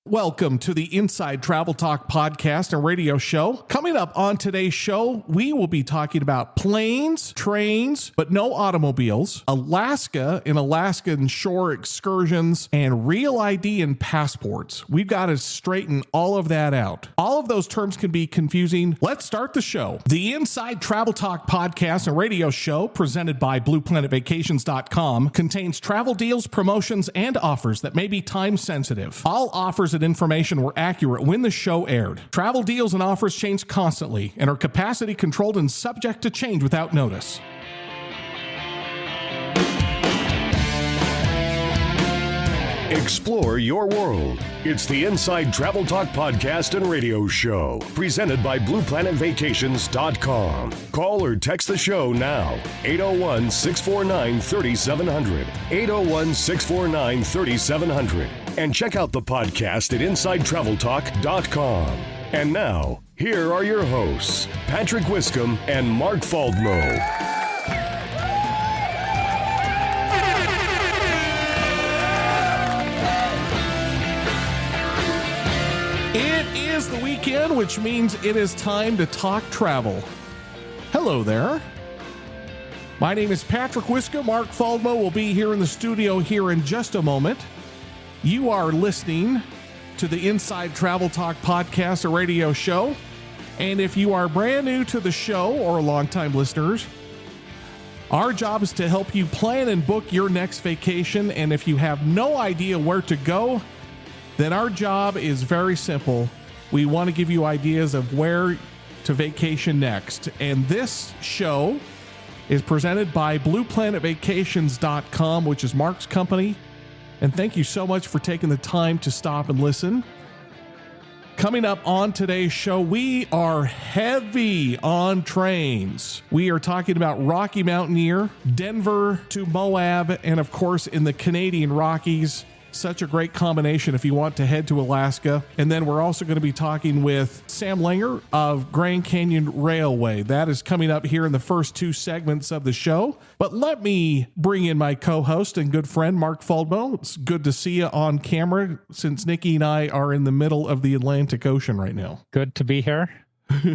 Welcome to the Inside Travel Talk podcast and radio show. Coming up on today's show, we will be talking about planes, trains, but no automobiles, Alaska and Alaskan shore excursions, and real ID and passports. We've got to straighten all of that out. All of those terms can be confusing. Let's start the show. The Inside Travel Talk podcast and radio show, presented by BluePlanetVacations.com, contains travel deals, promotions, and offers that may be time sensitive. All offers and information were accurate when the show aired. Travel deals and offers change constantly and are capacity controlled and subject to change without notice. Explore your world. It's the Inside Travel Talk podcast and radio show, presented by BluePlanetVacations.com. Call or text the show now, 801-649-3700, 801-649-3700, and check out the podcast at InsideTravelTalk.com. And now, here are your hosts, Patrick Wiscombe and Mark Faldmo. It is the weekend, which means it is time to talk travel. Hello there. My name is Patrick Wiscombe. Mark Faldmo will be here in the studio here in just a moment. You are listening to the Inside Travel Talk podcast or radio show. And if you are brand new to the show or longtime listeners, our job is to help you plan and book your next vacation. And if you have no idea where to go, then our job is very simple. We want to give you ideas of where to vacation next. And this show is presented by BluePlanetVacations.com, which is Mark's company. And thank you so much for taking the time to stop and listen. Coming up on today's show, we are heavy on trains. We are talking about Rocky Mountaineer, Denver to Moab, and of course in the Canadian Rockies. Such a great combination if you want to head to Alaska. And then we're also going to be talking with Sam Langer of Grand Canyon Railway. That is coming up here in the first two segments of the show. But let me bring in my co-host and good friend, Mark Faldmo. It's good to see you on camera since Nikki and I are in the middle of the Atlantic Ocean right now. Good to be here.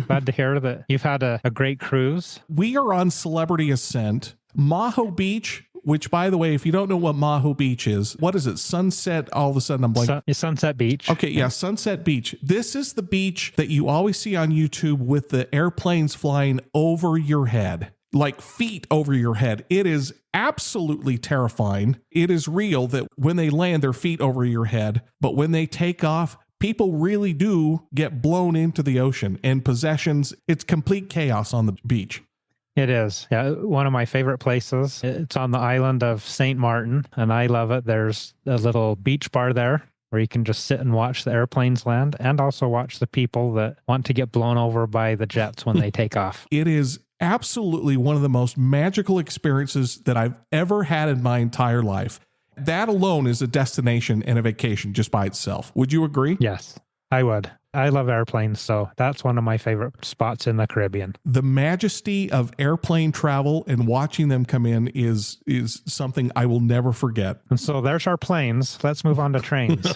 Glad to hear that you've had a great cruise. We are on Celebrity Ascent, Maho Beach, which, by the way, if you don't know what Maho Beach is, what is it? Sunset, all of a sudden I'm blanking. Sunset Beach. Okay, yeah, Sunset Beach. This is the beach that you always see on YouTube with the airplanes flying over your head, like feet over your head. It is absolutely terrifying. It is real that when they land, their feet over your head, but when they take off, people really do get blown into the ocean, and possessions, it's complete chaos on the beach. It is. Yeah, one of my favorite places. It's on the island of St. Martin, and I love it. There's a little beach bar there where you can just sit and watch the airplanes land and also watch the people that want to get blown over by the jets when they take off. It is absolutely one of the most magical experiences that I've ever had in my entire life. That alone is a destination and a vacation just by itself. Would you agree? Yes, I would. I love airplanes, so that's one of my favorite spots in the Caribbean. The majesty of airplane travel and watching them come in is something I will never forget. And so there's our planes. Let's move on to trains.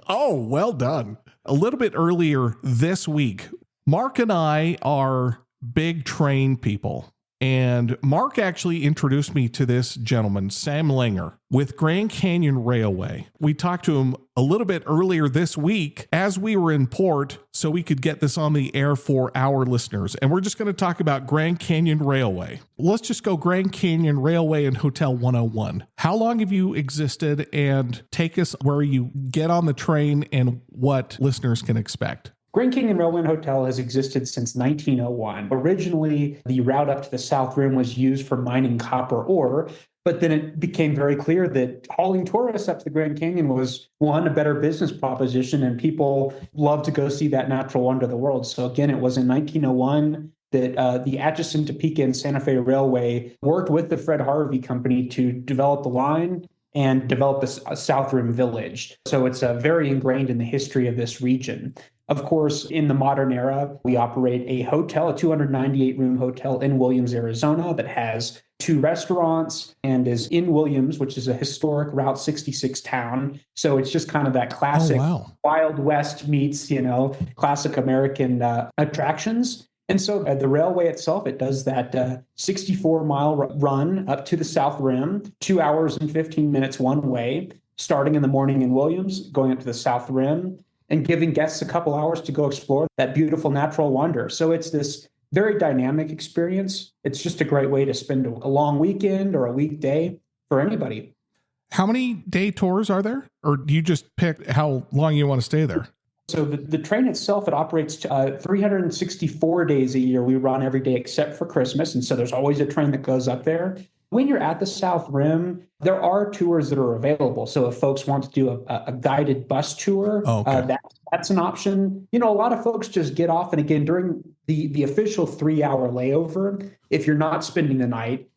Oh, well done. A little bit earlier this week, Mark and I are big train people. And Mark actually introduced me to this gentleman, Sam Langer, with Grand Canyon Railway. We talked to him a little bit earlier this week as we were in port so we could get this on the air for our listeners. And we're just going to talk about Grand Canyon Railway. Let's just go Grand Canyon Railway and Hotel 101. How long have you existed, and take us where you get on the train and what listeners can expect? Grand Canyon Railway and Hotel has existed since 1901. Originally, the route up to the South Rim was used for mining copper ore, but then it became very clear that hauling tourists up to the Grand Canyon was, one, a better business proposition, and people love to go see that natural wonder of the world. So again, it was in 1901 that the Atchison, Topeka, and Santa Fe Railway worked with the Fred Harvey Company to develop the line and develop a South Rim village. So it's very ingrained in the history of this region. Of course, in the modern era, we operate a hotel, a 298-room hotel in Williams, Arizona, that has 2 restaurants, and is in Williams, which is a historic Route 66 town. So it's just kind of that classic Wild West meets, classic American attractions. And so the railway itself, it does that 64-mile run up to the South Rim, 2 hours and 15 minutes one way, starting in the morning in Williams, going up to the South Rim, and giving guests a couple hours to go explore that beautiful natural wonder. So it's this very dynamic experience. It's just a great way to spend a long weekend or a weekday for anybody. How many day tours are there? Or do you just pick how long you want to stay there? So the train itself, it operates 364 days a year. We run every day except for Christmas. And so there's always a train that goes up there. When you're at the South Rim, there are tours that are available. So if folks want to do a guided bus tour, that's an option. A lot of folks just get off. And again, during the official 3-hour layover, if you're not spending the night,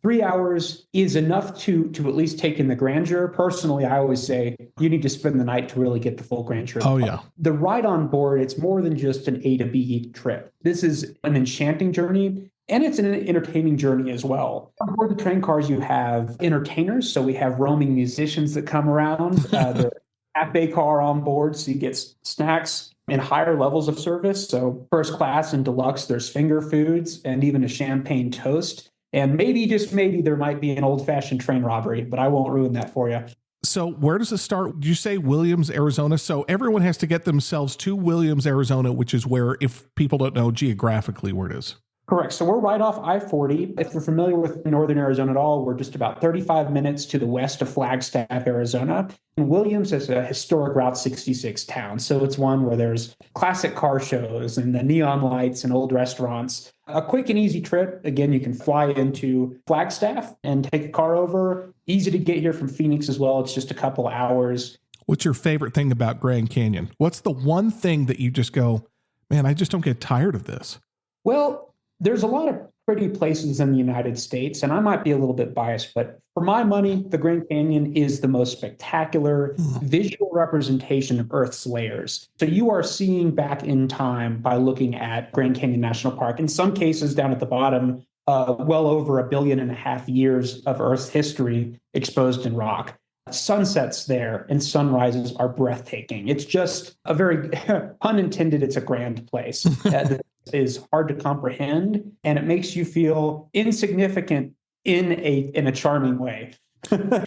3 hours is enough to at least take in the grandeur. Personally, I always say you need to spend the night to really get the full grandeur. Oh, yeah. The ride on board, it's more than just an A to B trip. This is an enchanting journey. And it's an entertaining journey as well. On board the train cars, you have entertainers. So we have roaming musicians that come around. The cafe car on board, so you get snacks and higher levels of service. So first class and deluxe, there's finger foods and even a champagne toast. And maybe, just maybe, there might be an old-fashioned train robbery, but I won't ruin that for you. So where does it start? Did you say Williams, Arizona? So everyone has to get themselves to Williams, Arizona, which is where, if people don't know geographically where it is. Correct. So we're right off I-40. If you're familiar with northern Arizona at all, we're just about 35 minutes to the west of Flagstaff, Arizona. And Williams is a historic Route 66 town. So it's one where there's classic car shows and the neon lights and old restaurants. A quick and easy trip. Again, you can fly into Flagstaff and take a car over. Easy to get here from Phoenix as well. It's just a couple hours. What's your favorite thing about Grand Canyon? What's the one thing that you just go, man, I just don't get tired of this? Well, there's a lot of pretty places in the United States, and I might be a little bit biased, but for my money, the Grand Canyon is the most spectacular visual representation of Earth's layers. So you are seeing back in time by looking at Grand Canyon National Park. In some cases, down at the bottom, well over 1.5 billion years of Earth's history exposed in rock. Sunsets there and sunrises are breathtaking. It's just a very, pun intended, it's a grand place. Is hard to comprehend, and it makes you feel insignificant in a charming way.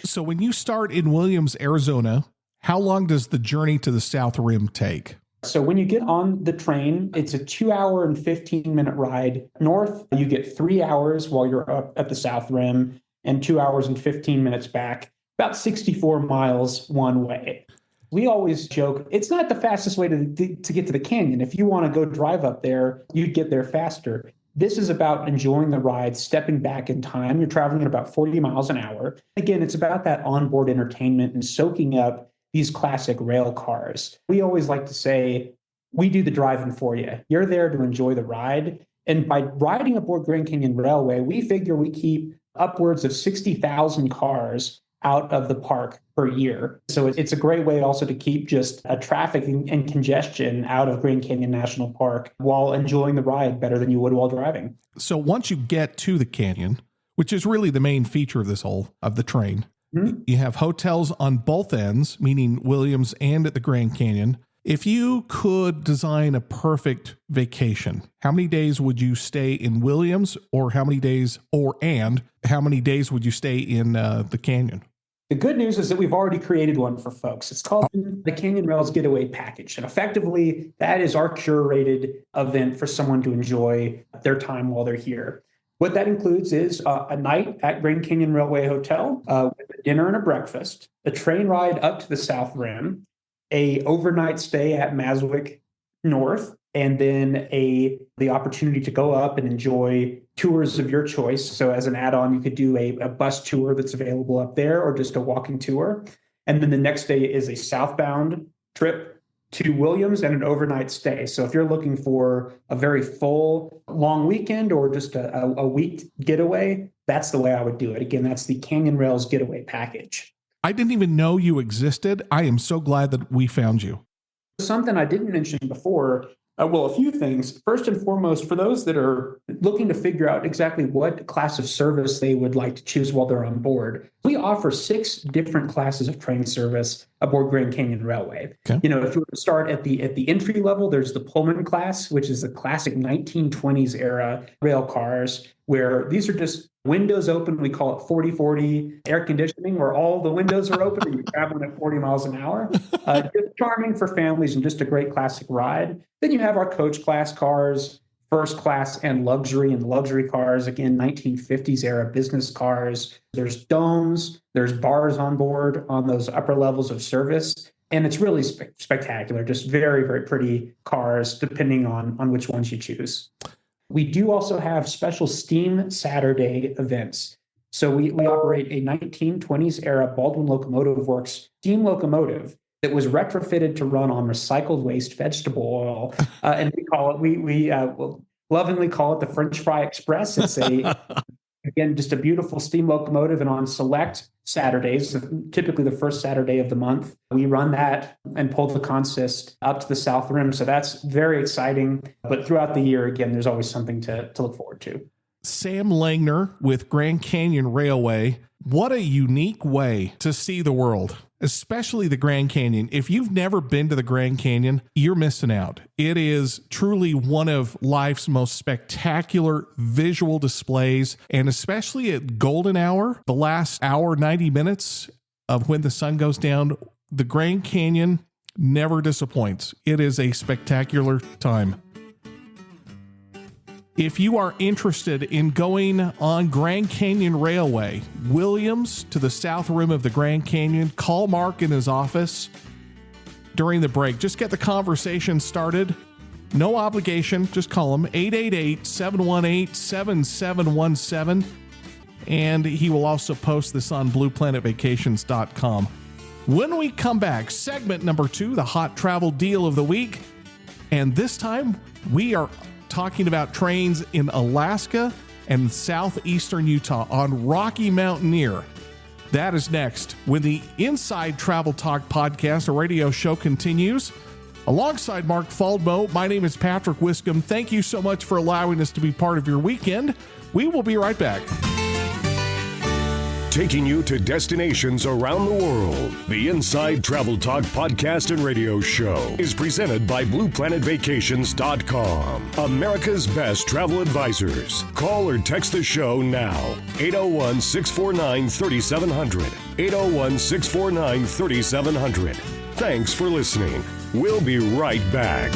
So when you start in Williams, Arizona, how long does the journey to the South Rim take? So when you get on the train, it's a 2-hour and 15-minute ride north. You get 3 hours while you're up at the South Rim and 2 hours and 15 minutes back, about 64 miles one way. We always joke, it's not the fastest way to get to the canyon. If you want to go drive up there, you'd get there faster. This is about enjoying the ride, stepping back in time. You're traveling at about 40 miles an hour. Again, it's about that onboard entertainment and soaking up these classic rail cars. We always like to say, we do the driving for you. You're there to enjoy the ride. And by riding aboard Grand Canyon Railway, we figure we keep upwards of 60,000 cars out of the park per year. So it's a great way also to keep just traffic and congestion out of Grand Canyon National Park while enjoying the ride better than you would while driving. So once you get to the canyon, which is really the main feature of the train, you have hotels on both ends, meaning Williams and at the Grand Canyon. If you could design a perfect vacation, how many days would you stay in Williams, or how many days would you stay in the canyon? The good news is that we've already created one for folks. It's called the Canyon Rails Getaway Package. And effectively, that is our curated event for someone to enjoy their time while they're here. What that includes is a night at Grand Canyon Railway Hotel with a dinner and a breakfast, a train ride up to the South Rim, a overnight stay at Maswick North, and then the opportunity to go up and enjoy tours of your choice. So as an add-on, you could do a bus tour that's available up there, or just a walking tour. And then the next day is a southbound trip to Williams and an overnight stay. So if you're looking for a very full, long weekend or just a week getaway, that's the way I would do it. Again, that's the Canyon Rails Getaway Package. I didn't even know you existed. I am so glad that we found you. Something I didn't mention before, Well, a few things. First and foremost, for those that are looking to figure out exactly what class of service they would like to choose while they're on board, we offer 6 different classes of train service aboard Grand Canyon Railway. Okay. If you were to start at the entry level, there's the Pullman class, which is the classic 1920s era rail cars, where these are just windows open. We call it 40/40 air conditioning, where all the windows are open and you're traveling at 40 miles an hour. Just charming for families and just a great classic ride. Then you have our coach class cars, first class and luxury cars, again, 1950s era business cars. There's domes, there's bars on board on those upper levels of service. And it's really spectacular, just very, very pretty cars, depending on which ones you choose. We do also have special Steam Saturday events. So we operate a 1920s era Baldwin Locomotive Works steam locomotive that was retrofitted to run on recycled waste vegetable oil. And we call it, we lovingly call it the French Fry Express. It's again, just a beautiful steam locomotive. And on select Saturdays, typically the first Saturday of the month, we run that and pull the consist up to the South Rim. So that's very exciting. But throughout the year, again, there's always something to look forward to. Sam Langner with Grand Canyon Railway. What a unique way to see the world, especially the Grand Canyon. If you've never been to the Grand Canyon, you're missing out. It is truly one of life's most spectacular visual displays, and especially at golden hour, the last hour, 90 minutes of when the sun goes down, the Grand Canyon never disappoints. It is a spectacular time. If you are interested in going on Grand Canyon Railway, Williams to the south rim of the Grand Canyon, call Mark in his office during the break. Just get the conversation started. No obligation. Just call him 888-718-7717. And he will also post this on blueplanetvacations.com. When we come back, segment number 2, the hot travel deal of the week. And this time we are talking about trains in Alaska and southeastern Utah on Rocky Mountaineer. That is next when the Inside Travel Talk podcast, a radio show, continues. Alongside Mark Faldmo, my name is Patrick Wiscombe. Thank you so much for allowing us to be part of your weekend. We will be right back. Taking you to destinations around the world. The Inside Travel Talk podcast and radio show is presented by BluePlanetVacations.com, America's best travel advisors. Call or text the show now. 801-649-3700. 801-649-3700. Thanks for listening. We'll be right back.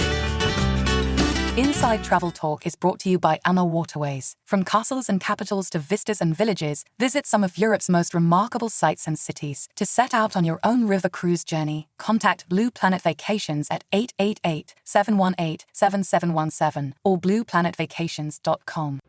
Inside Travel Talk is brought to you by AMA Waterways. From castles and capitals to vistas and villages, visit some of Europe's most remarkable sites and cities. To set out on your own river cruise journey, contact Blue Planet Vacations at 888-718-7717 or blueplanetvacations.com.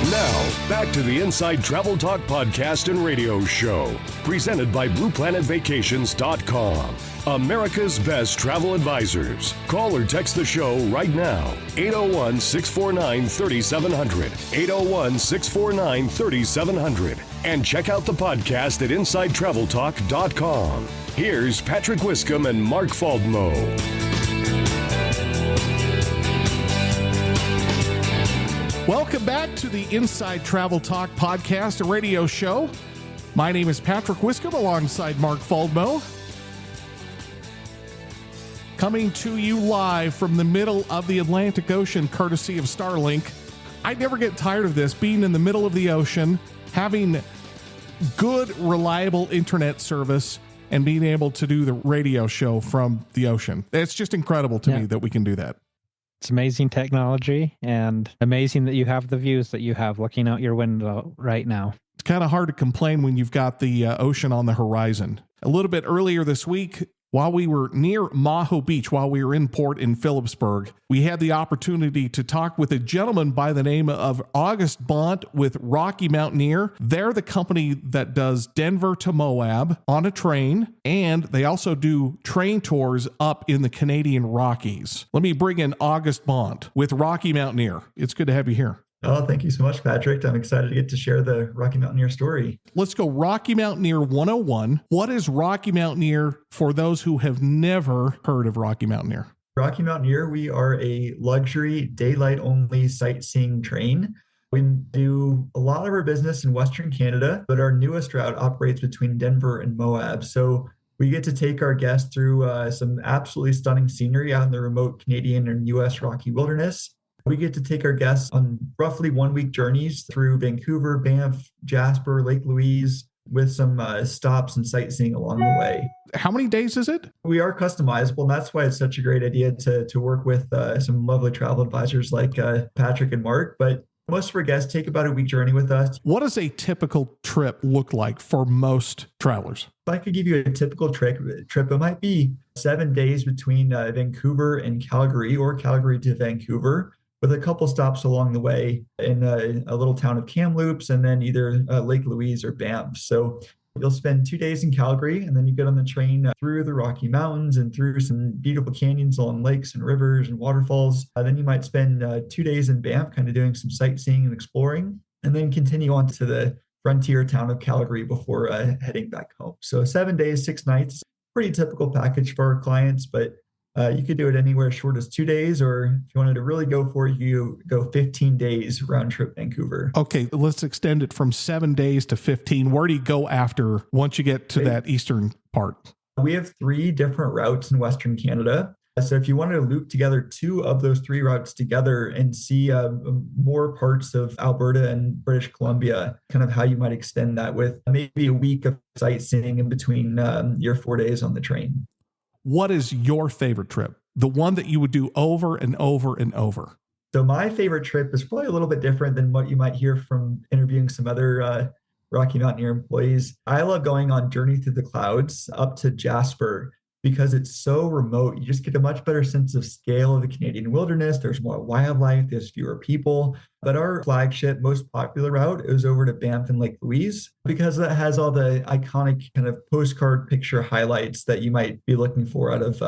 Now, back to the Inside Travel Talk podcast and radio show, presented by BluePlanetVacations.com, America's best travel advisors. Call or text the show right now, 801-649-3700, 801-649-3700, and check out the podcast at InsideTravelTalk.com. Here's Patrick Wiscombe and Mark Faldmo. Welcome back to the Inside Travel Talk podcast, a radio show. My name is Patrick Wiscombe alongside Mark Faldmo. Coming to you live from the middle of the Atlantic Ocean, courtesy of Starlink. I never get tired of this, being in the middle of the ocean, having good, reliable internet service, and being able to do the radio show from the ocean. It's just incredible to me that we can do that. It's amazing technology and amazing that you have the views that you have looking out your window right now. It's kind of hard to complain when you've got the ocean on the horizon. A little bit earlier this week, while we were near Maho Beach, while we were in port in Phillipsburg, we had the opportunity to talk with a gentleman by the name of August Bont with Rocky Mountaineer. They're the company that does Denver to Moab on a train, and they also do train tours up in the Canadian Rockies. Let me bring in August Bont with Rocky Mountaineer. It's good to have you here. Oh, thank you so much, Patrick. I'm excited to get to share the Rocky Mountaineer story. Let's go Rocky Mountaineer 101. What is Rocky Mountaineer for those who have never heard of Rocky Mountaineer? Rocky Mountaineer, we are a luxury daylight only sightseeing train. We do a lot of our business in Western Canada, but our newest route operates between Denver and Moab. So we get to take our guests through some absolutely stunning scenery out in the remote Canadian and U.S. Rocky wilderness. We get to take our guests on roughly 1 week journeys through Vancouver, Banff, Jasper, Lake Louise, with some stops and sightseeing along the way. How many days is it? We are customizable, and that's why it's such a great idea to work with some lovely travel advisors like Patrick and Mark. But most of our guests take about a week journey with us. What does a typical trip look like for most travelers? If I could give you a typical trip, it might be 7 days between Vancouver and Calgary, or Calgary to Vancouver, with a couple stops along the way in a little town of Kamloops, and then either Lake Louise or Banff. So you'll spend 2 days in Calgary, and then you get on the train through the Rocky Mountains and through some beautiful canyons along lakes and rivers and waterfalls. Then you might spend 2 days in Banff, kind of doing some sightseeing and exploring, and then continue on to the frontier town of Calgary before heading back home. So 7 days, 6 nights, pretty typical package for our clients, but you could do it anywhere as short as 2 days, or if you wanted to really go for it, you go 15 days round trip Vancouver. Okay, let's extend it from 7 days to 15. Where do you go after once you get to that eastern part? We have 3 different routes in Western Canada. So if you wanted to loop together 2 of those 3 routes together and see more parts of Alberta and British Columbia, kind of how you might extend that with maybe a week of sightseeing in between your 4 days on the train. What is your favorite trip? The one that you would do over and over and over? So my favorite trip is probably a little bit different than what you might hear from interviewing some other Rocky Mountaineer employees. I love going on Journey Through the Clouds up to Jasper because it's so remote. You just get a much better sense of scale of the Canadian wilderness. There's more wildlife, there's fewer people. But our flagship, most popular route is over to Banff and Lake Louise because that has all the iconic kind of postcard picture highlights that you might be looking for out of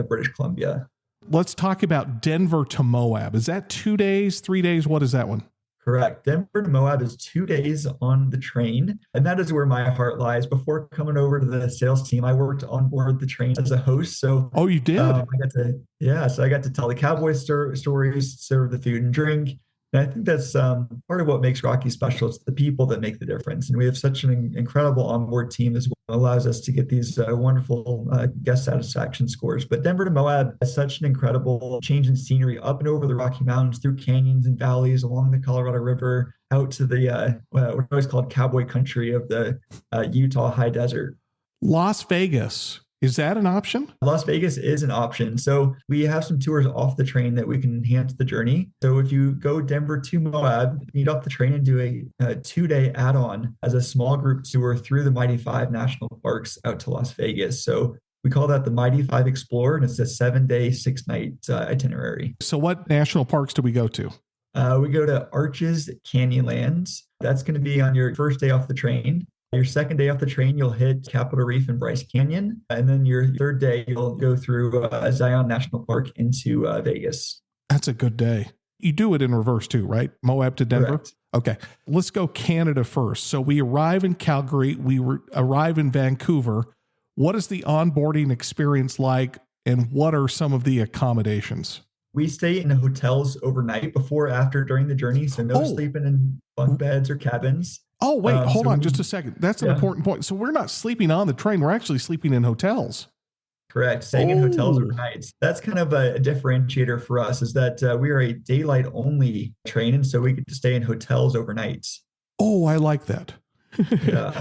British Columbia. Let's talk about Denver to Moab. Is that 2 days, 3 days? What is that one? Correct. Denver to Moab is 2 days on the train. And that is where my heart lies. Before coming over to the sales team, I worked on board the train as a host. So, oh, you did? So I got to tell the cowboy stories, serve the food and drink. And I think that's part of what makes Rocky special. It's the people that make the difference. And we have such an incredible onboard team as well. It allows us to get these wonderful guest satisfaction scores. But Denver to Moab has such an incredible change in scenery up and over the Rocky Mountains, through canyons and valleys, along the Colorado River, out to the what I always called cowboy country of the Utah high desert. Las Vegas. Is that an option? Las Vegas is an option. So we have some tours off the train that we can enhance the journey. So if you go Denver to Moab, you get off the train and do a 2-day add-on as a small group tour through the Mighty 5 national parks out to Las Vegas. So we call that the Mighty 5 Explorer, and it's a 7-day, 6-night itinerary. So what national parks do we go to? We go to Arches Canyonlands. That's going to be on your first day off the train. Your second day off the train, you'll hit Capitol Reef and Bryce Canyon. And then your third day, you'll go through Zion National Park into Vegas. That's a good day. You do it in reverse too, right? Moab to Denver? Correct. Okay. Let's go Canada first. So we arrive in Calgary. We arrive in Vancouver. What is the onboarding experience like, and what are some of the accommodations? We stay in hotels overnight before, after, during the journey. So no sleeping in bunk beds or cabins. Oh, wait, hold on just a second. That's an important point. So we're not sleeping on the train. We're actually sleeping in hotels. Correct. Staying in hotels overnight. That's kind of a differentiator for us, is that we are a daylight only train. And so we get to stay in hotels overnight. Oh, I like that.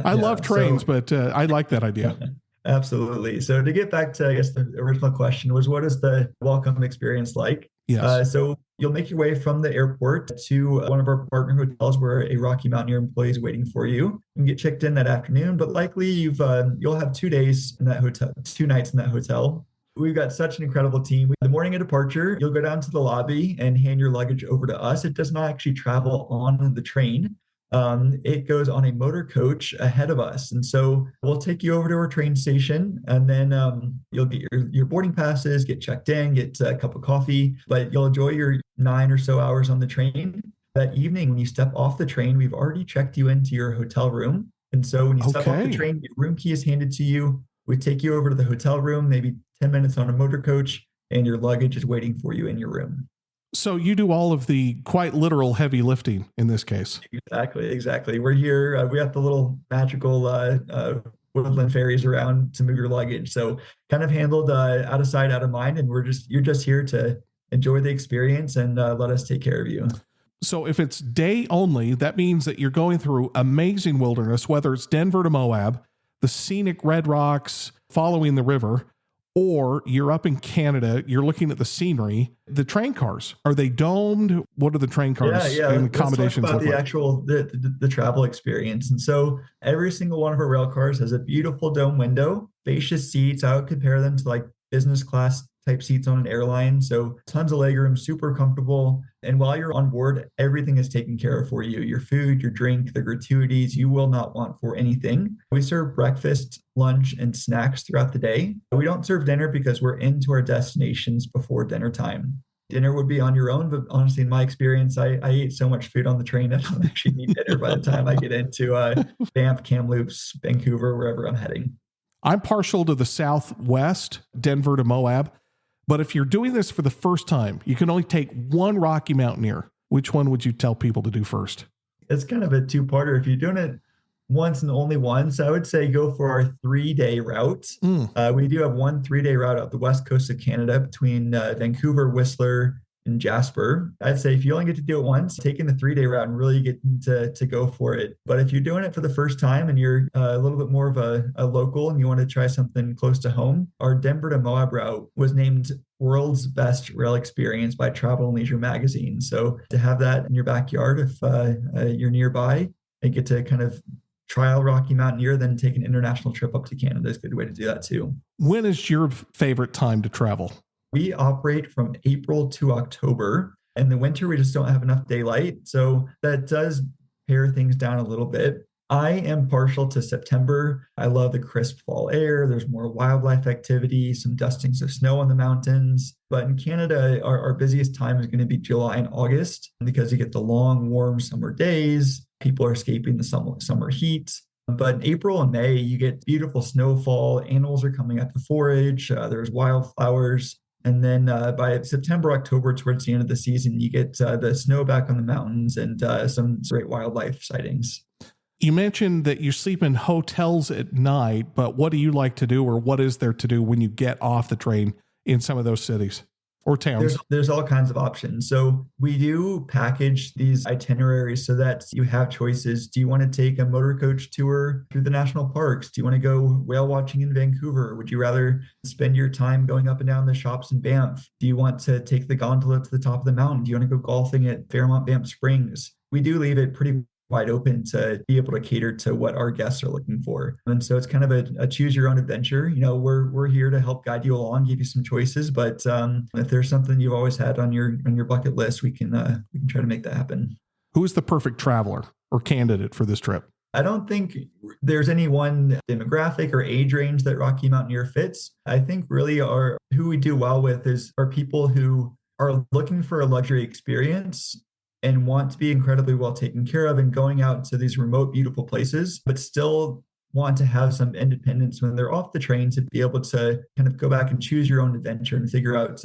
I love trains, but I like that idea. Absolutely. So to get back to, I guess, the original question was, what is the welcome experience like? Yes. So you'll make your way from the airport to one of our partner hotels where a Rocky Mountaineer employee is waiting for you. You can get checked in that afternoon, but likely you'll have 2 days in that hotel, 2 nights in that hotel. We've got such an incredible team. The morning of departure, you'll go down to the lobby and hand your luggage over to us. It does not actually travel on the train. It goes on a motor coach ahead of us. And so we'll take you over to our train station, and then you'll get your boarding passes, get checked in, get a cup of coffee, but you'll enjoy your 9 or so hours on the train. That evening, when you step off the train, we've already checked you into your hotel room. And so when you step off the train, your room key is handed to you. We take you over to the hotel room, maybe 10 minutes on a motor coach, and your luggage is waiting for you in your room. So you do all of the quite literal heavy lifting in this case. Exactly. We're here. We have the little magical woodland ferries around to move your luggage. So kind of handled out of sight, out of mind. And you're just here to enjoy the experience and let us take care of you. So if it's day only, that means that you're going through amazing wilderness, whether it's Denver to Moab, the scenic Red Rocks following the river, or you're up in Canada, you're looking at the scenery. The train cars, are they domed? What are the train cars and accommodations Let's talk about look the like? actual the travel experience. And so every single one of our rail cars has a beautiful dome window, spacious seats. I would compare them to like business class type seats on an airline. So tons of legroom, super comfortable. And while you're on board, everything is taken care of for you. Your food, your drink, the gratuities, you will not want for anything. We serve breakfast, lunch, and snacks throughout the day. We don't serve dinner because we're into our destinations before dinner time. Dinner would be on your own, but honestly, in my experience, I ate so much food on the train, I don't actually need dinner by the time I get into Banff, Kamloops, Vancouver, wherever I'm heading. I'm partial to the Southwest, Denver to Moab. But if you're doing this for the first time, you can only take one Rocky Mountaineer. Which one would you tell people to do first? It's kind of a two-parter. If you're doing it once and only once, I would say go for our 3-day route. We do have one 3-day route up the west coast of Canada between Vancouver, Whistler, and Jasper. I'd say if you only get to do it once, taking the 3-day route and really getting to go for it. But if you're doing it for the first time and you're a little bit more of a local and you want to try something close to home, our Denver to Moab route was named World's Best Rail Experience by Travel and Leisure magazine. So to have that in your backyard, if you're nearby and get to kind of trial Rocky Mountaineer, then take an international trip up to Canada is a good way to do that too. When is your favorite time to travel? We operate from April to October. In the winter, we just don't have enough daylight. So that does pare things down a little bit. I am partial to September. I love the crisp fall air. There's more wildlife activity, some dustings of snow on the mountains. But in Canada, our busiest time is going to be July and August because you get the long, warm summer days. People are escaping the summer heat. But in April and May, you get beautiful snowfall. Animals are coming out to forage. There's wildflowers. And then by September, October, towards the end of the season, you get the snow back on the mountains and some great wildlife sightings. You mentioned that you sleep in hotels at night, but what do you like to do, or what is there to do when you get off the train in some of those cities or towns? There's all kinds of options. So we do package these itineraries so that you have choices. Do you want to take a motor coach tour through the national parks? Do you want to go whale watching in Vancouver? Would you rather spend your time going up and down the shops in Banff? Do you want to take the gondola to the top of the mountain? Do you want to go golfing at Fairmont Banff Springs? We do leave it pretty wide open to be able to cater to what our guests are looking for. And so it's kind of a choose your own adventure. You know, we're here to help guide you along, give you some choices, but if there's something you've always had on your bucket list, we can try to make that happen. Who is the perfect traveler or candidate for this trip? I don't think there's any one demographic or age range that Rocky Mountaineer fits. I think really who we do well with are people who are looking for a luxury experience and want to be incredibly well taken care of and going out to these remote, beautiful places, but still want to have some independence when they're off the train to be able to kind of go back and choose your own adventure and figure out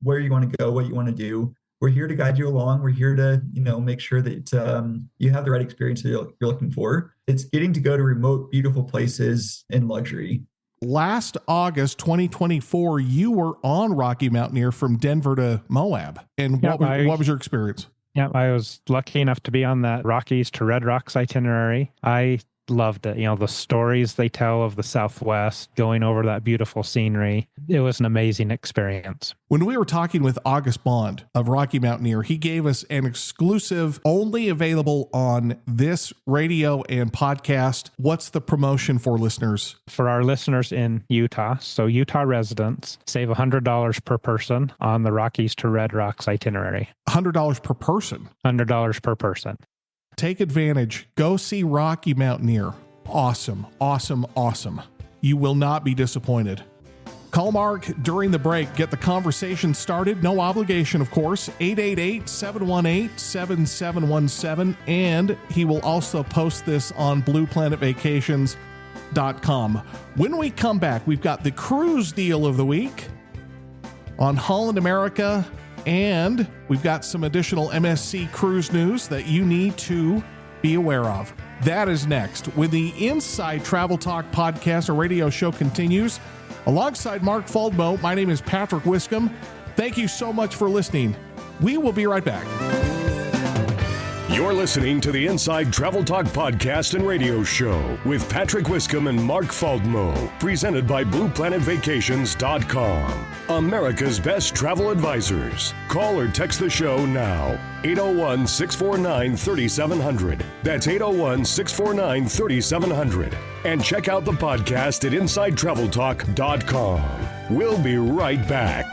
where you want to go, what you want to do. We're here to guide you along. We're here to, make sure that you have the right experience that you're looking for. It's getting to go to remote, beautiful places in luxury. Last August 2024, you were on Rocky Mountaineer from Denver to Moab. And what was your experience? Yeah, I was lucky enough to be on that Rockies to Red Rocks itinerary. I loved it. The stories they tell of the Southwest, going over that beautiful scenery. It was an amazing experience. When we were talking with August Bond of Rocky Mountaineer, he gave us an exclusive, only available on this radio and podcast. What's the promotion for listeners? For our listeners in Utah, so Utah residents, save $100 per person on the Rockies to Red Rocks itinerary. $100 per person? $100 per person. Take advantage. Go see Rocky Mountaineer. Awesome, awesome, awesome. You will not be disappointed. Call Mark during the break. Get the conversation started. No obligation, of course. 888-718-7717. And he will also post this on blueplanetvacations.com. When we come back, we've got the cruise deal of the week on Holland America, and we've got some additional MSC cruise news that you need to be aware of. That is next when the Inside Travel Talk podcast or radio show continues. Alongside Mark Faldmo, my name is Patrick Wiscombe. Thank you so much for listening. We will be right back. You're listening to the Inside Travel Talk podcast and radio show with Patrick Wiscombe and Mark Faldmo, presented by BluePlanetVacations.com, America's best travel advisors. Call or text the show now, 801-649-3700. That's 801-649-3700. And check out the podcast at InsideTravelTalk.com. We'll be right back.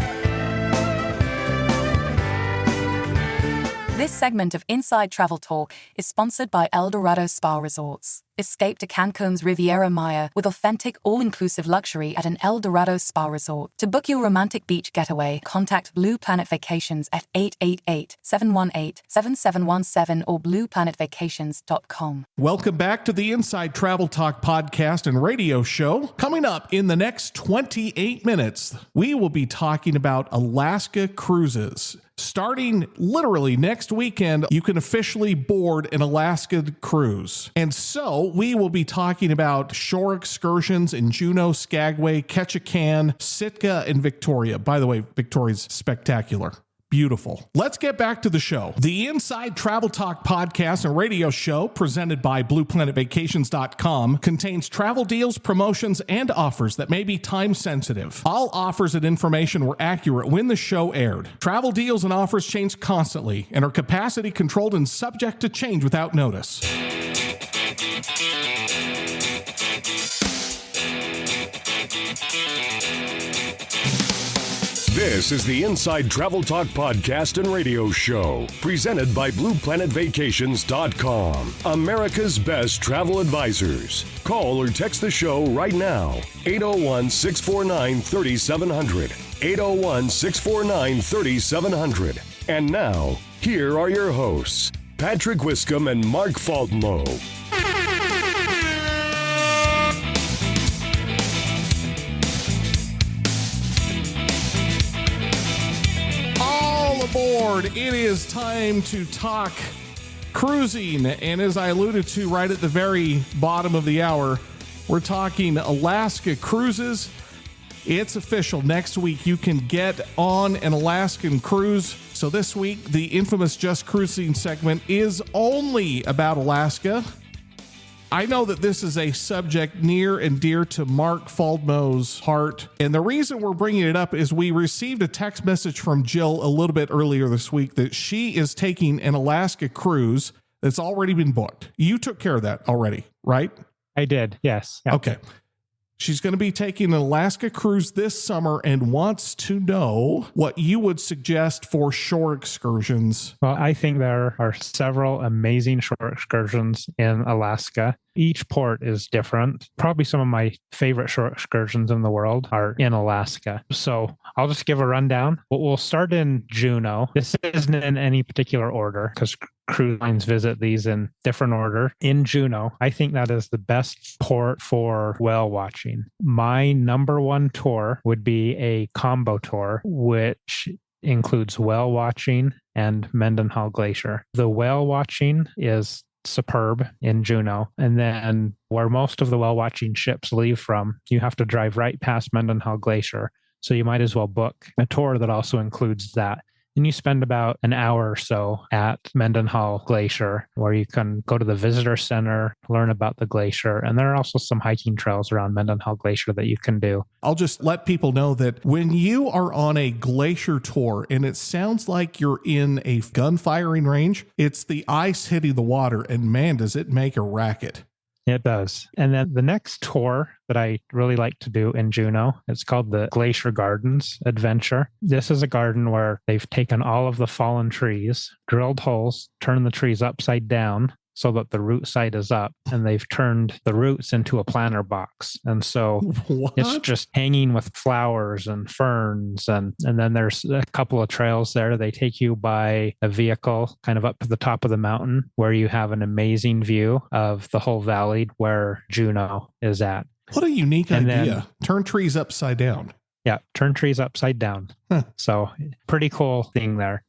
This segment of Inside Travel Talk is sponsored by El Dorado Spa Resorts. Escape to Cancun's Riviera Maya with authentic, all-inclusive luxury at an El Dorado Spa Resort. To book your romantic beach getaway, contact Blue Planet Vacations at 888-718-7717 or blueplanetvacations.com. Welcome back to the Inside Travel Talk podcast and radio show. Coming up in the next 28 minutes, we will be talking about Alaska cruises. Starting literally next weekend, you can officially board an Alaska cruise. And so we will be talking about shore excursions in Juneau, Skagway, Ketchikan, Sitka, and Victoria. By the way, Victoria's spectacular. Beautiful. Let's get back to the show. The Inside Travel Talk podcast and radio show, presented by BluePlanetVacations.com, contains travel deals, promotions, and offers that may be time sensitive. All offers and information were accurate when the show aired. Travel deals and offers change constantly and are capacity controlled and subject to change without notice. This is the Inside Travel Talk podcast and radio show, presented by BluePlanetVacations.com, America's best travel advisors. Call or text the show right now, 801-649-3700, 801-649-3700. And now, here are your hosts, Patrick Wiscombe and Mark Faldmo. Aboard. It is time to talk cruising, and as I alluded to right at the very bottom of the hour, we're talking Alaska cruises. It's official. Next week you can get on an Alaskan cruise. So this week the infamous Just Cruising segment is only about Alaska. I know that this is a subject near and dear to Mark Faldmo's heart. And the reason we're bringing it up is we received a text message from Jill a little bit earlier this week that she is taking an Alaska cruise that's already been booked. You took care of that already, right? I did, yes. Yep. Okay. She's going to be taking an Alaska cruise this summer and wants to know what you would suggest for shore excursions. Well, I think there are several amazing shore excursions in Alaska. Each port is different. Probably some of my favorite shore excursions in the world are in Alaska. So I'll just give a rundown. We'll start in Juneau. This isn't in any particular order because cruise lines visit these in different order. In Juneau, I think that is the best port for whale watching. My number one tour would be a combo tour, which includes whale watching and Mendenhall Glacier. The whale watching is superb in Juneau. And then where most of the whale watching ships leave from, you have to drive right past Mendenhall Glacier. So you might as well book a tour that also includes that. And you spend about an hour or so at Mendenhall Glacier, where you can go to the visitor center, learn about the glacier. And there are also some hiking trails around Mendenhall Glacier that you can do. I'll just let people know that when you are on a glacier tour and it sounds like you're in a gun firing range, it's the ice hitting the water. And man, does it make a racket. It does. And then the next tour that I really like to do in Juneau, it's called the Glacier Gardens Adventure. This is a garden where they've taken all of the fallen trees, drilled holes, turned the trees upside down so that the root side is up, and they've turned the roots into a planter box. And so What? it's just hanging with flowers and ferns. And then there's a couple of trails there. They take you by a vehicle kind of up to the top of the mountain where you have an amazing view of the whole valley where Juneau is at. What a unique And idea. then- Turn trees upside down. Yeah, turn trees upside down. Huh. So pretty cool thing there.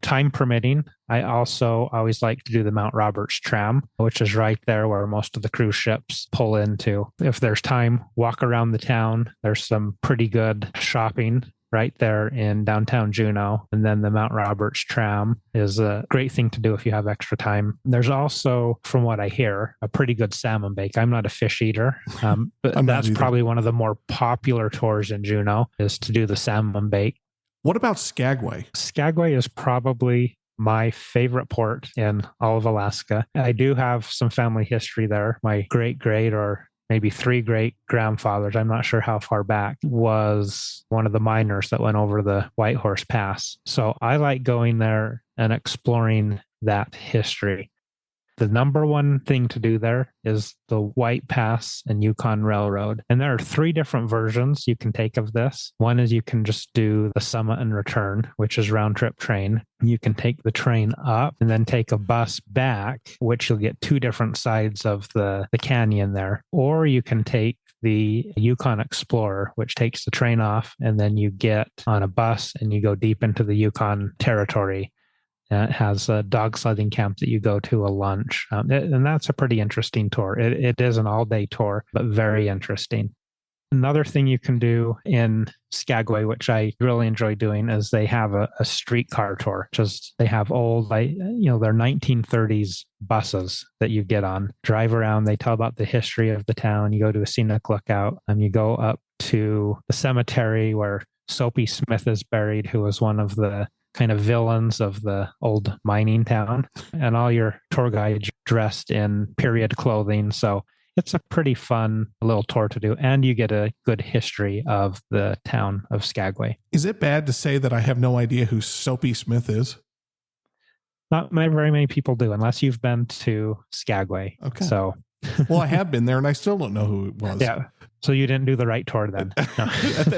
Time permitting, I also always like to do the Mount Roberts tram, which is right there where most of the cruise ships pull into. If there's time, walk around the town. There's some pretty good shopping right there in downtown Juneau. And then the Mount Roberts tram is a great thing to do if you have extra time. There's also, from what I hear, a pretty good salmon bake. I'm not a fish eater, but I'm not that's either. probably one of the more popular tours in Juneau is to do the salmon bake. What about Skagway? Skagway is probably my favorite port in all of Alaska. I do have some family history there. My great or maybe 3 great grandfathers, I'm not sure how far back, was one of the miners that went over the Whitehorse Pass. So I like going there and exploring that history. The number one thing to do there is the White Pass and Yukon Railroad. And there are 3 different versions you can take of this. One is you can just do the summit and return, which is round trip train. You can take the train up and then take a bus back, which you'll get 2 different sides of the canyon there. Or you can take the Yukon Explorer, which takes the train off and then you get on a bus and you go deep into the Yukon territory. It has a dog sledding camp that you go to a lunch. And that's a pretty interesting tour. It is an all-day tour, but very interesting. Another thing you can do in Skagway, which I really enjoy doing, is they have a streetcar tour. Just they have old, they're 1930s buses that you get on. Drive around. They tell about the history of the town. You go to a scenic lookout, and you go up to the cemetery where Soapy Smith is buried, who was one of the kind of villains of the old mining town, and all your tour guides dressed in period clothing. So it's a pretty fun little tour to do, and you get a good history of the town of Skagway. Is it bad to say that I have no idea who Soapy Smith is? Not very many people do, unless you've been to Skagway. Okay. So, Well, I have been there and I still don't know who it was. yeah. So you didn't do the right tour then. No.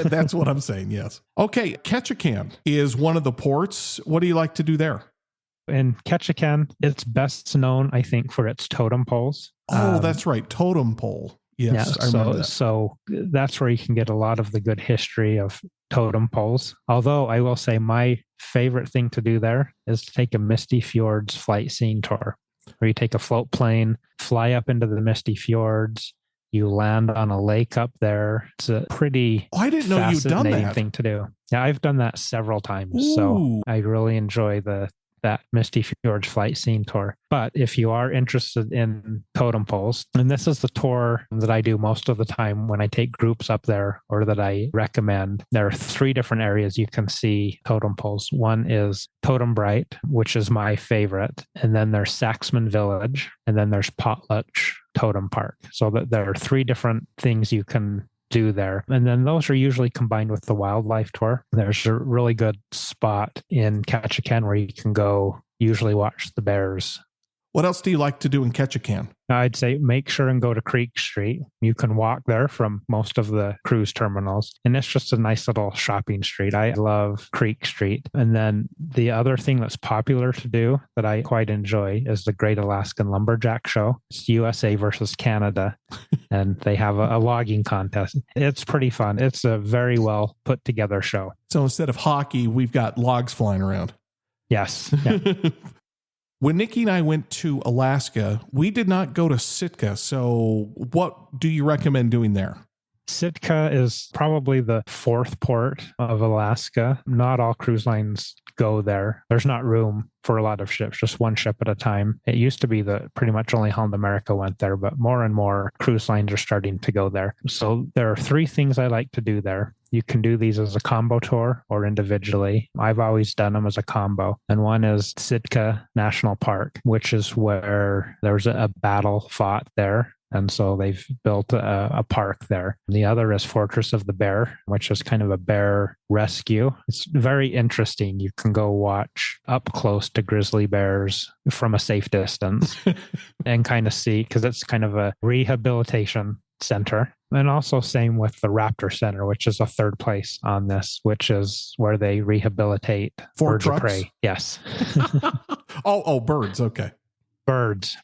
That's what I'm saying, yes. Okay, Ketchikan is one of the ports. What do you like to do there? In Ketchikan, it's best known, I think, for its totem poles. Oh, that's right. Totem pole. Yes, I remember that. So that's where you can get a lot of the good history of totem poles. Although I will say my favorite thing to do there is to take a Misty Fjords flight scene tour, where you take a float plane, fly up into the Misty Fjords, you land on a lake up there. It's a pretty I didn't know you'd done fascinating that. thing to do. Yeah, I've done that several times. Ooh. So I really enjoy that Misty Fjords flight scene tour. But if you are interested in totem poles, and this is the tour that I do most of the time when I take groups up there or that I recommend, there are 3 different areas you can see totem poles. One is Totem Bright, which is my favorite. And then there's Saxman Village. And then there's Potlatch Totem Park. So that there are 3 different things you can do there. And then those are usually combined with the wildlife tour. There's a really good spot in Ketchikan where you can go usually watch the bears. What else do you like to do in Ketchikan? I'd say make sure and go to Creek Street. You can walk there from most of the cruise terminals. And it's just a nice little shopping street. I love Creek Street. And then the other thing that's popular to do that I quite enjoy is the Great Alaskan Lumberjack Show. It's USA versus Canada. And they have a logging contest. It's pretty fun. It's a very well put together show. So instead of hockey, we've got logs flying around. Yes. Yeah. When Nikki and I went to Alaska, we did not go to Sitka. So what do you recommend doing there? Sitka is probably the 4th port of Alaska. Not all cruise lines go there. There's not room for a lot of ships, just one ship at a time. It used to be that pretty much only Holland America went there, but more and more cruise lines are starting to go there. So there are 3 things I like to do there. You can do these as a combo tour or individually. I've always done them as a combo. And one is Sitka National Park, which is where there's a battle fought there. And so they've built a park there. The other is Fortress of the Bear, which is kind of a bear rescue. It's very interesting. You can go watch up close to grizzly bears from a safe distance and kind of see, because it's kind of a rehabilitation center. And also same with the Raptor Center, which is a third place on this, which is where they rehabilitate birds of prey. Yes. Oh, birds. Okay. Birds.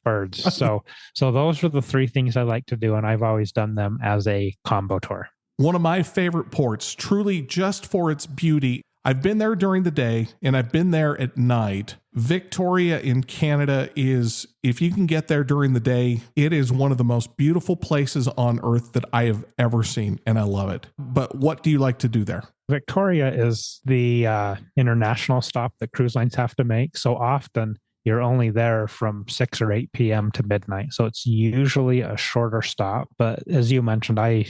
So those are the three things I like to do. And I've always done them as a combo tour. One of my favorite ports, truly just for its beauty. I've been there during the day and I've been there at night. Victoria in Canada is, if you can get there during the day, it is one of the most beautiful places on earth that I have ever seen, and I love it. But what do you like to do there? Victoria is the international stop that cruise lines have to make. So often you're only there from 6 or 8 p.m. to midnight. So it's usually a shorter stop. But as you mentioned, I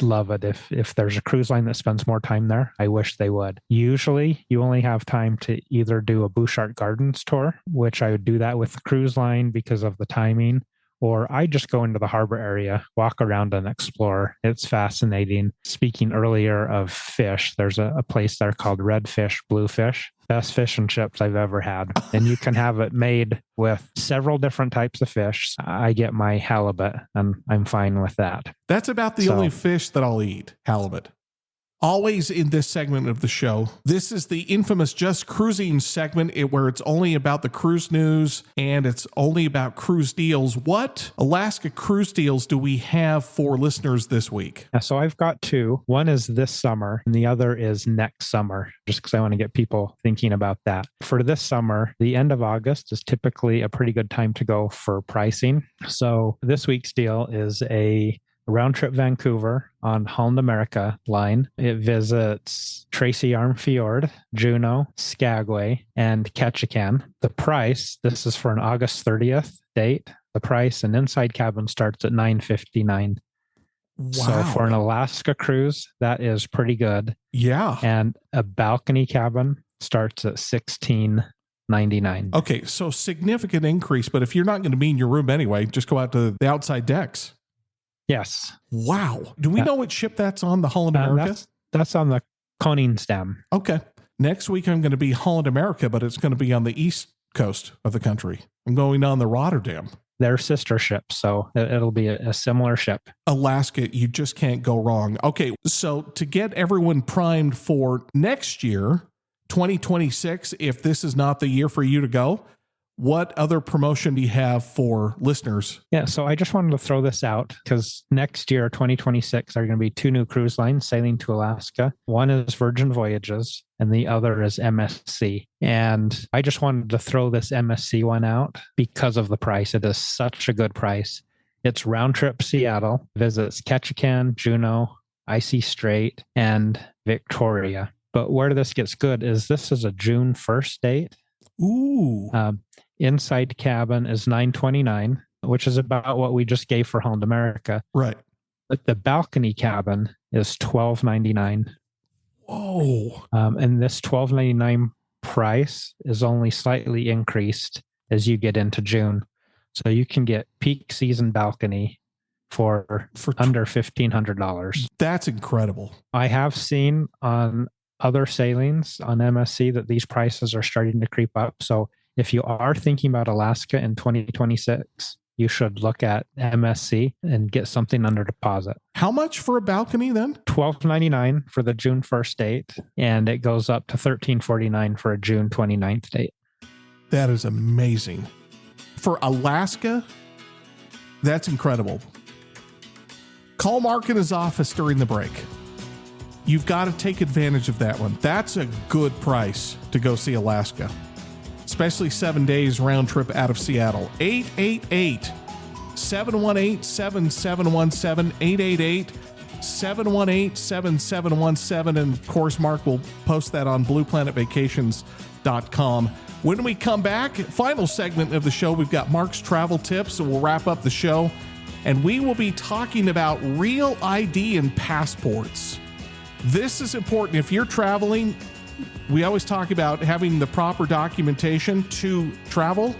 love it. If there's a cruise line that spends more time there, I wish they would. Usually you only have time to either do a Bouchard Gardens tour, which I would do that with the cruise line because of the timing, or I just go into the harbor area, walk around and explore. It's fascinating. Speaking earlier of fish, there's a place there called Redfish, Bluefish. Best fish and chips I've ever had. And you can have it made with several different types of fish. I get my halibut and I'm fine with that. That's about the only fish that I'll eat, halibut. Always in this segment of the show, this is the infamous Just Cruising segment where it's only about the cruise news and it's only about cruise deals. What Alaska cruise deals do we have for listeners this week? So I've got two. One is this summer and the other is next summer, just because I want to get people thinking about that. For this summer, the end of August is typically a pretty good time to go for pricing. So this week's deal is a round trip Vancouver on Holland America line. It visits Tracy Arm Fjord, Juneau, Skagway, and Ketchikan. The price, this is for an August 30th date. The price, an inside cabin starts at $959. Wow. So for an Alaska cruise, that is pretty good. Yeah. And a balcony cabin starts at $16.99. Okay, so significant increase, but if you're not going to be in your room anyway, just go out to the outside decks. Yes. Wow. Do we know what ship that's on, the Holland America? That's on the Koningsdam. Okay. Next week, I'm going to be Holland America, but it's going to be on the east coast of the country. I'm going on the Rotterdam. They're sister ships, so it'll be a similar ship. Alaska, you just can't go wrong. Okay, so to get everyone primed for next year, 2026, if this is not the year for you to go, what other promotion do you have for listeners? Yeah, so I just wanted to throw this out because next year, 2026, there are going to be two new cruise lines sailing to Alaska. One is Virgin Voyages and the other is MSC. And I just wanted to throw this MSC one out because of the price. It is such a good price. It's round trip Seattle, visits Ketchikan, Juneau, Icy Strait, and Victoria. But where this gets good is this is a June 1st date. Ooh. Inside cabin is $929, which is about what we just gave for Holland America. Right. But the balcony cabin is $12.99. Whoa. And this $12.99 price is only slightly increased as you get into June. So you can get peak season balcony for under $1,500. That's incredible. I have seen on other sailings on MSC that these prices are starting to creep up. So if you are thinking about Alaska in 2026, you should look at MSC and get something under deposit. How much for a balcony then? $12.99 for the June 1st date, and it goes up to $13.49 for a June 29th date. That is amazing. For Alaska, that's incredible. Call Mark in his office during the break. You've got to take advantage of that one. That's a good price to go see Alaska, especially 7 days round trip out of Seattle. 888-718-7717, 888-718-7717. And of course, Mark will post that on blueplanetvacations.com. When we come back, final segment of the show, we've got Mark's travel tips and we'll wrap up the show. And we will be talking about real ID and passports. This is important. If you're traveling, we always talk about having the proper documentation to travel.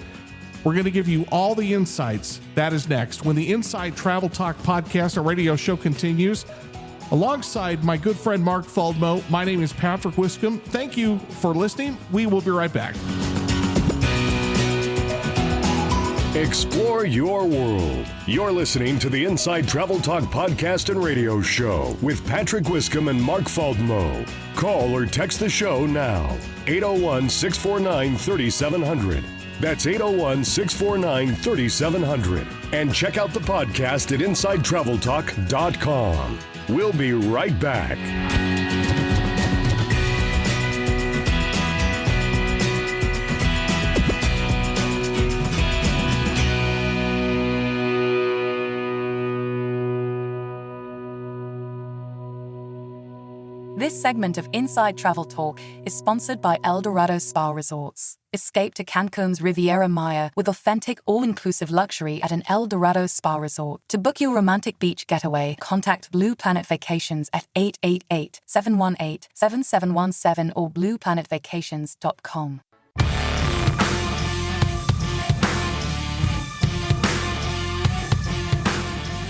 We're going to give you all the insights. That is next when the Inside Travel Talk podcast and radio show continues. Alongside my good friend Mark Faldmo, my name is Patrick Wiscombe. Thank you for listening. We will be right back. Explore your world. You're listening to the Inside Travel Talk podcast and radio show with Patrick Wiscombe and Mark Faldmo. Call or text the show now. 801-649-3700. That's 801-649-3700. And check out the podcast at InsideTravelTalk.com. We'll be right back. This segment of Inside Travel Talk is sponsored by El Dorado Spa Resorts. Escape to Cancun's Riviera Maya with authentic, all-inclusive luxury at an El Dorado Spa Resort. To book your romantic beach getaway, contact Blue Planet Vacations at 888-718-7717 or blueplanetvacations.com.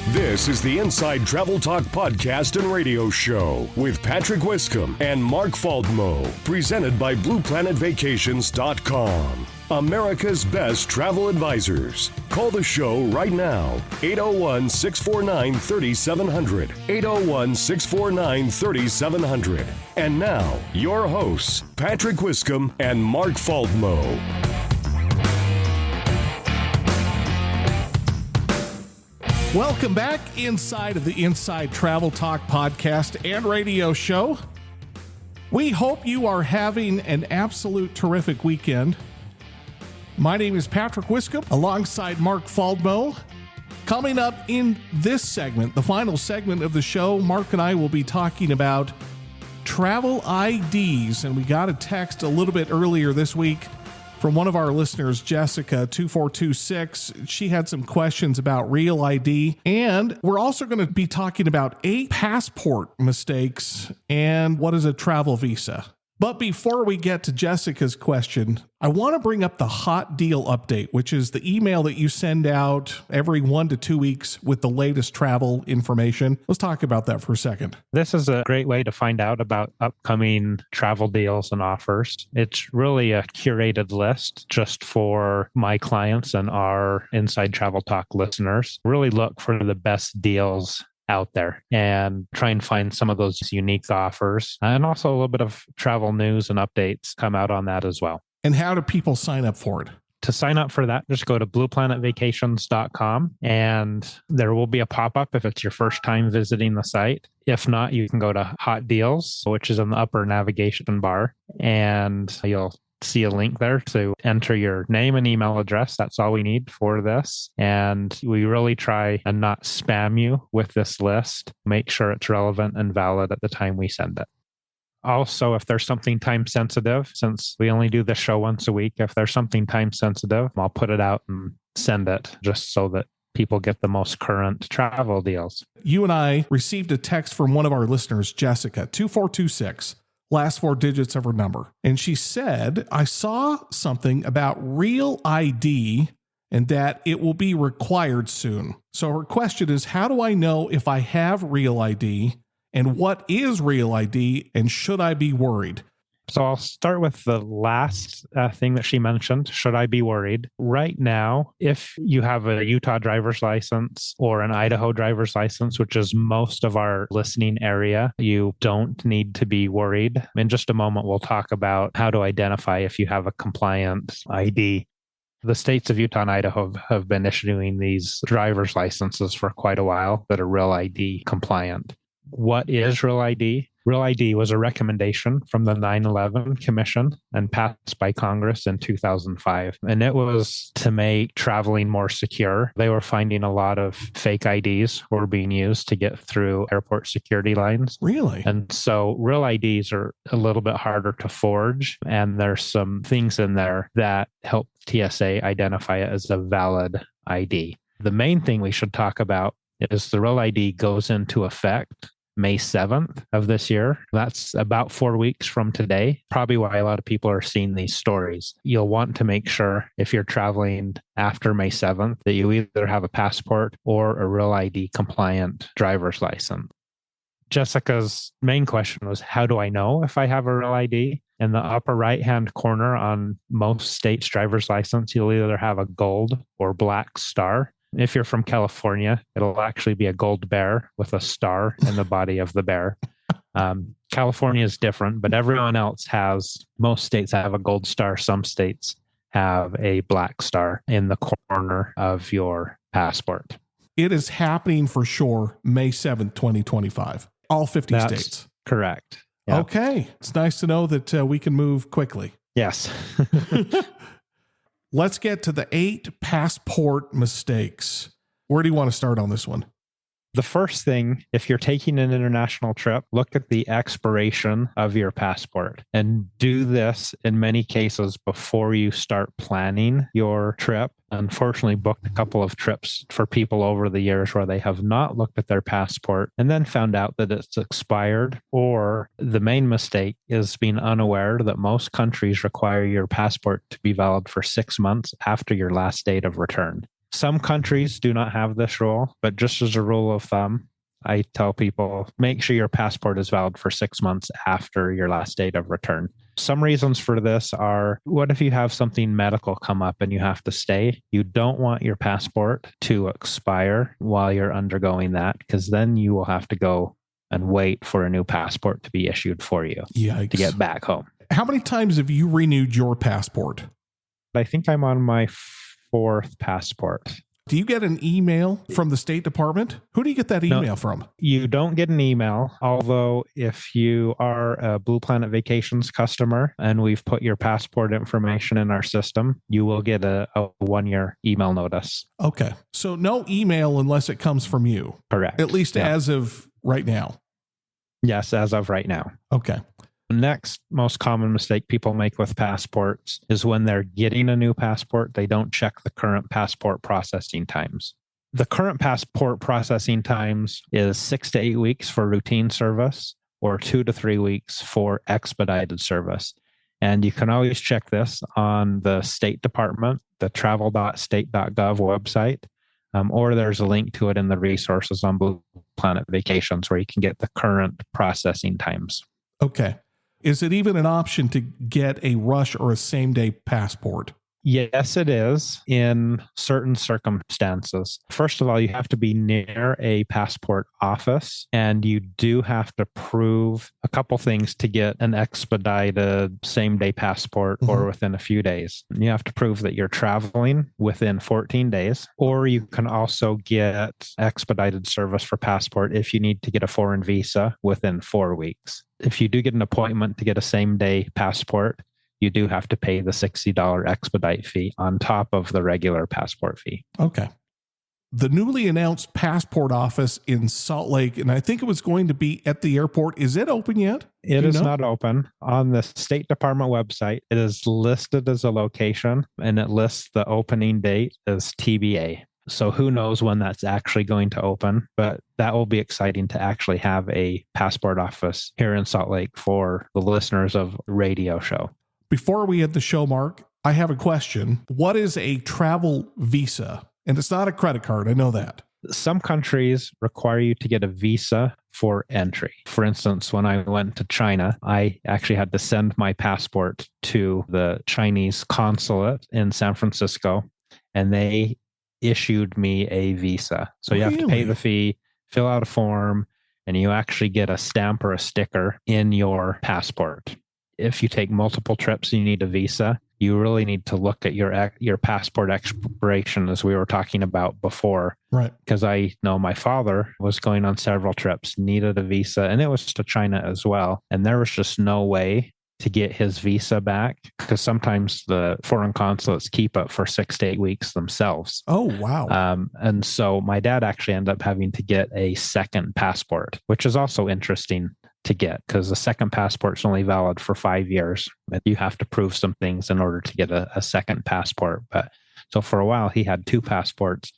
This is the Inside Travel Talk podcast and radio show with Patrick Wiscombe and Mark Faldmo, presented by BluePlanetVacations.com, America's best travel advisors. Call the show right now, 801-649-3700, 801-649-3700. And now, your hosts, Patrick Wiscombe and Mark Faldmo. Welcome back inside of the Inside Travel Talk podcast and radio show. We hope you are having an absolute terrific weekend. My name is Patrick Wiscombe alongside Mark Faldmo. Coming up in this segment, the final segment of the show, Mark and I will be talking about travel IDs. And we got a text a little bit earlier this week from one of our listeners, Jessica 2426. She had some questions about Real ID. And we're also going to be talking about 8 passport mistakes and what is a travel visa. But before we get to Jessica's question, I want to bring up the hot deal update, which is the email that you send out every 1 to 2 weeks with the latest travel information. Let's talk about that for a second. This is a great way to find out about upcoming travel deals and offers. It's really a curated list just for my clients and our Inside Travel Talk listeners. Really look for the best deals out there and try and find some of those unique offers, and also a little bit of travel news and updates come out on that as well. And how do people sign up for it? To sign up for that, just go to blueplanetvacations.com and there will be a pop-up if it's your first time visiting the site. If not, you can go to Hot Deals, which is in the upper navigation bar, and you'll see a link there to enter your name and email address. That's all we need for this. And we really try and not spam you with this list. Make sure it's relevant and valid at the time we send it. Also, if there's something time sensitive, since we only do the show once a week, if there's something time sensitive, I'll put it out and send it just so that people get the most current travel deals. You and I received a text from one of our listeners, Jessica 2426. Last 4 digits of her number. And she said, I saw something about Real ID and that it will be required soon. So her question is, how do I know if I have Real ID and what is Real ID and should I be worried? So I'll start with the last thing that she mentioned. Should I be worried? Right now, if you have a Utah driver's license or an Idaho driver's license, which is most of our listening area, you don't need to be worried. In just a moment, we'll talk about how to identify if you have a compliant ID. The states of Utah and Idaho have been issuing these driver's licenses for quite a while that are Real ID compliant. What is Real ID? Real ID was a recommendation from the 9/11 Commission and passed by Congress in 2005. And it was to make traveling more secure. They were finding a lot of fake IDs were being used to get through airport security lines. Really? And so Real IDs are a little bit harder to forge. And there's some things in there that help TSA identify it as a valid ID. The main thing we should talk about is the Real ID goes into effect May 7th of this year. That's about 4 weeks from today. Probably why a lot of people are seeing these stories. You'll want to make sure if you're traveling after May 7th that you either have a passport or a Real ID compliant driver's license. Jessica's main question was, how do I know if I have a Real ID? In the upper right-hand corner on most states' driver's license, you'll either have a gold or black star. If you're from California, it'll actually be a gold bear with a star in the body of the bear. California is different, but everyone else most states have a gold star. Some states have a black star in the corner of your passport. It is happening for sure, May 7th, 2025. All 50 states. Correct. Yep. Okay. It's nice to know that we can move quickly. Yes. Let's get to the 8 passport mistakes. Where do you want to start on this one? The first thing, if you're taking an international trip, look at the expiration of your passport and do this in many cases before you start planning your trip. Unfortunately, booked a couple of trips for people over the years where they have not looked at their passport and then found out that it's expired, or the main mistake is being unaware that most countries require your passport to be valid for 6 months after your last date of return. Some countries do not have this rule, but just as a rule of thumb, I tell people, make sure your passport is valid for 6 months after your last date of return. Some reasons for this are, what if you have something medical come up and you have to stay? You don't want your passport to expire while you're undergoing that, because then you will have to go and wait for a new passport to be issued for you. Yikes. To get back home. How many times have you renewed your passport? I think I'm on my 4th passport. Do you get an email from the State Department? Who do you get that email from? You don't get an email, although if you are a Blue Planet Vacations customer and we've put your passport information in our system, you will get a 1-year email notice. Okay. So no email unless it comes from you. Correct. At least as of right now. Yes, as of right now. Okay. The next most common mistake people make with passports is when they're getting a new passport, they don't check the current passport processing times. The current passport processing times is 6 to 8 weeks for routine service or 2 to 3 weeks for expedited service. And you can always check this on the State Department, the travel.state.gov website, or there's a link to it in the resources on Blue Planet Vacations where you can get the current processing times. Okay. Is it even an option to get a rush or a same-day passport? Yes, it is in certain circumstances. First of all, you have to be near a passport office, and you do have to prove a couple things to get an expedited same-day passport or within a few days. You have to prove that you're traveling within 14 days, or you can also get expedited service for passport if you need to get a foreign visa within 4 weeks. If you do get an appointment to get a same-day passport, you do have to pay the $60 expedite fee on top of the regular passport fee. Okay. The newly announced passport office in Salt Lake, and I think it was going to be at the airport. Is it open yet? It is not open. On the State Department website, it is listed as a location, and it lists the opening date as TBA. So who knows when that's actually going to open, but that will be exciting to actually have a passport office here in Salt Lake for the listeners of radio show. Before we end the show, Mark, I have a question. What is a travel visa? And it's not a credit card. I know that. Some countries require you to get a visa for entry. For instance, when I went to China, I actually had to send my passport to the Chinese consulate in San Francisco, and they issued me a visa. So you have to pay the fee, fill out a form, and you actually get a stamp or a sticker in your passport. If you take multiple trips and you need a visa, you really need to look at your passport expiration, as we were talking about before. Right. Because I know my father was going on several trips, needed a visa, and it was to China as well. And there was just no way to get his visa back, because sometimes the foreign consulates keep it for 6 to 8 weeks themselves. Oh, wow. And so my dad actually ended up having to get a second passport, which is also interesting to get, because the second passport is only valid for 5 years. You have to prove some things in order to get a second passport. But so for a while, he had 2 passports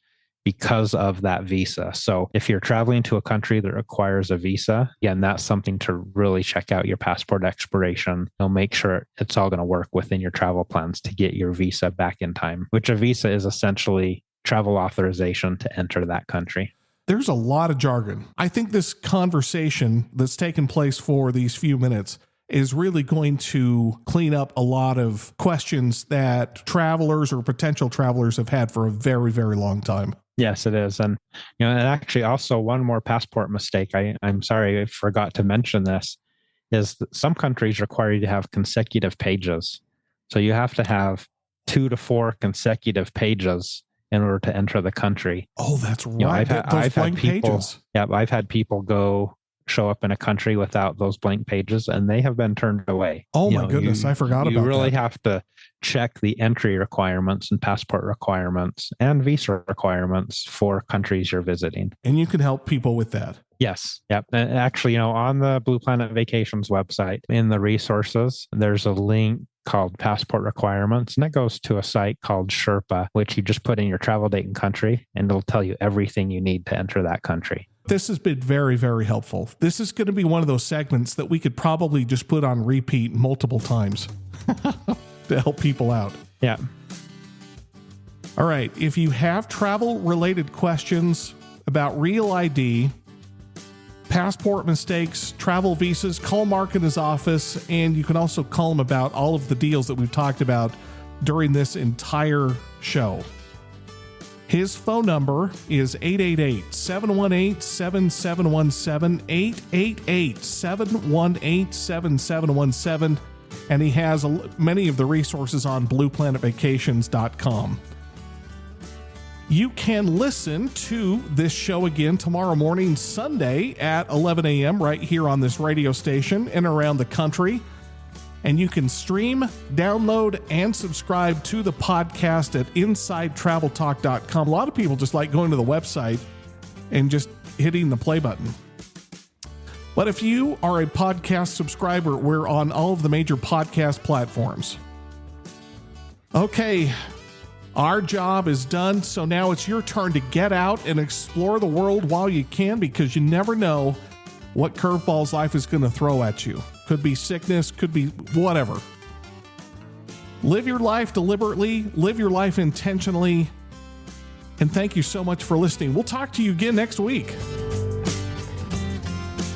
because of that visa. So if you're traveling to a country that requires a visa, again, that's something to really check out your passport expiration. You'll make sure it's all going to work within your travel plans to get your visa back in time, which a visa is essentially travel authorization to enter that country. There's a lot of jargon. I think this conversation that's taken place for these few minutes is really going to clean up a lot of questions that travelers or potential travelers have had for a very, very long time. Yes, it is. And, and actually also one more passport mistake. I'm sorry, I forgot to mention this, is that some countries require you to have consecutive pages. So you have to have 2 to 4 consecutive pages in order to enter the country. Oh, that's right. I've had people, I've had people show up in a country without those blank pages, and they have been turned away. Oh my goodness, I forgot about that. You really have to check the entry requirements and passport requirements and visa requirements for countries you're visiting. And you can help people with that. Yes. Yep. And actually, on the Blue Planet Vacations website, in the resources, there's a link called passport requirements, and it goes to a site called Sherpa, which you just put in your travel date and country, and it'll tell you everything you need to enter that country. This has been very, very helpful. This is going to be one of those segments that we could probably just put on repeat multiple times to help people out. Yeah. All right. If you have travel-related questions about Real ID, passport mistakes, travel visas, call Mark in his office, and you can also call him about all of the deals that we've talked about during this entire show. His phone number is 888-718-7717, 888-718-7717, and he has many of the resources on blueplanetvacations.com. You can listen to this show again tomorrow morning, Sunday at 11 a.m. right here on this radio station and around the country. And you can stream, download, and subscribe to the podcast at InsideTravelTalk.com. A lot of people just like going to the website and just hitting the play button. But if you are a podcast subscriber, we're on all of the major podcast platforms. Okay, our job is done, so now it's your turn to get out and explore the world while you can, because you never know what curveballs life is going to throw at you. Could be sickness, could be whatever. Live your life deliberately, live your life intentionally, and thank you so much for listening. We'll talk to you again next week.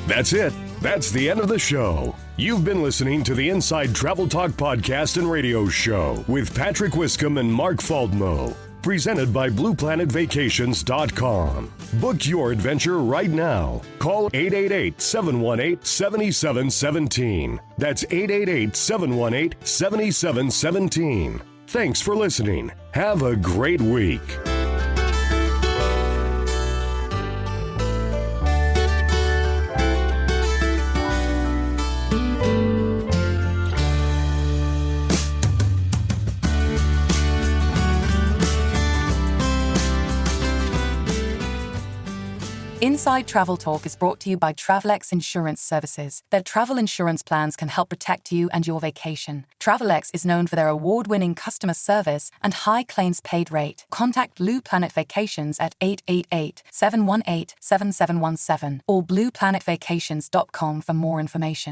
That's it. That's the end of the show. You've been listening to the Inside Travel Talk podcast and radio show with Patrick Wiscombe and Mark Faldmo. Presented by BluePlanetVacations.com. Book your adventure right now. Call 888-718-7717. That's 888-718-7717. Thanks for listening. Have a great week. Inside Travel Talk is brought to you by Travelex Insurance Services. Their travel insurance plans can help protect you and your vacation. Travelex is known for their award-winning customer service and high claims paid rate. Contact Blue Planet Vacations at 888-718-7717 or blueplanetvacations.com for more information.